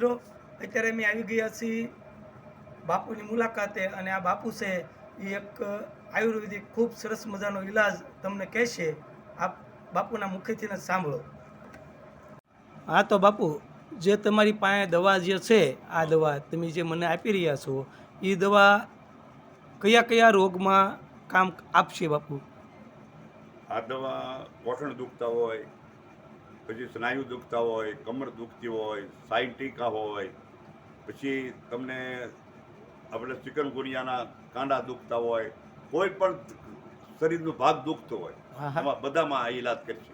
મિત્રો, અત્યારે અમે આવી ગયા છીએ બાપુની મુલાકાતે અને આ બાપુ છે એ એક આયુર્વેદિક ખૂબ સરસ મજાનો ઈલાજ તમને કહેશે. આપ બાપુના મુખેથી જ સાંભળો. હા તો બાપુ, જે તમારી પાસે દવા જે છે, આ દવા તમે જે મને આપી રહ્યા છો, એ દવા કયા કયા રોગમાં કામ આપશે બાપુ? આ દવા ગોઠણ દુખતા હોય, પછી સ્નાયુ દુખતા હોય, કમર દુખતી હોય, સાયટિકા હોય, પછી તમને આપણે ચિકનગુનિયાના કાંડા દુખતા હોય, કોઈ પણ શરીરનો ભાગ દુખતો હોય, એમાં બધામાં આ ઈલાજ કરશે.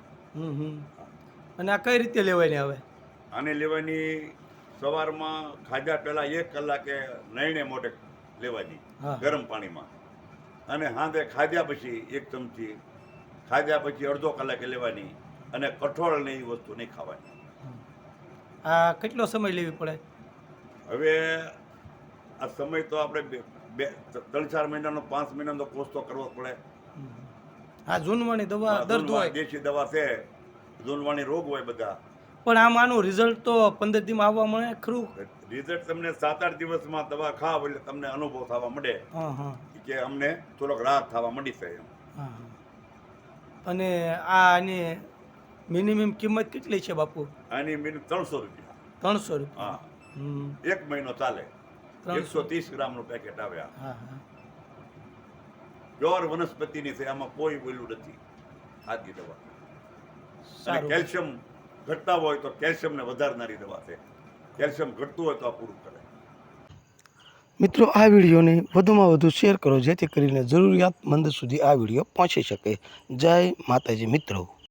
અને આ કઈ રીતે લેવાની આવે? આને લેવાની સવારમાં ખાધા પહેલા 1 કલાકે નયણે મોઢે લેવાની ગરમ પાણીમાં, અને સાંજે ખાધ્યા પછી 1 ચમચી, ખાધ્યા પછી અડધો કલાકે લેવાની, અને કઠોળ ને એ વસ્તુ નહીં ખાવાની. આ કેટલો સમય લેવી પડે? હવે આ સમય તો આપણે 3-4 મહિનાનો, 5 મહિનાનો કોર્સ તો કરવો પડે. આ જૂનવાણી દવા દર્દ હોય, દેશી દવા છે, જૂનવાણી રોગ હોય બધા. પણ આમાંનું રિઝલ્ટ તો 15 દિવસમાં આવવા મળે ખરું? રિઝલ્ટ તમને 7-8 દિવસમાં દવા ખાવ એટલે તમને અનુભવ થવા મળે કે અમને થોડોક રાહત થવા મળી છે. અને આની મિનિમમ કિંમત કેટલી છે બાપુ? આની મિનિમમ 300 રૂપિયા. 300 રૂપિયા? હા, 1 મહિનો ચાલે. 130 ગ્રામનું પેકેટ આવે. પ્યોર વનસ્પતિની છે, આમાં કોઈ બોલું નથી. આદિ દવા. અને કેલ્શિયમ ઘટતા હોય તો કેલ્શિયમને વધારનારી દવા છે. કેલ્શિયમ ઘટતું હોય તો આ પૂરું કરે. મિત્રો, આ વિડીયોને વધુમાં વધુ શેર કરો જેથી કરીને જરૂરિયાતમંદ સુધી આ વિડીયો પહોંચી શકે. જય માતાજી મિત્રો.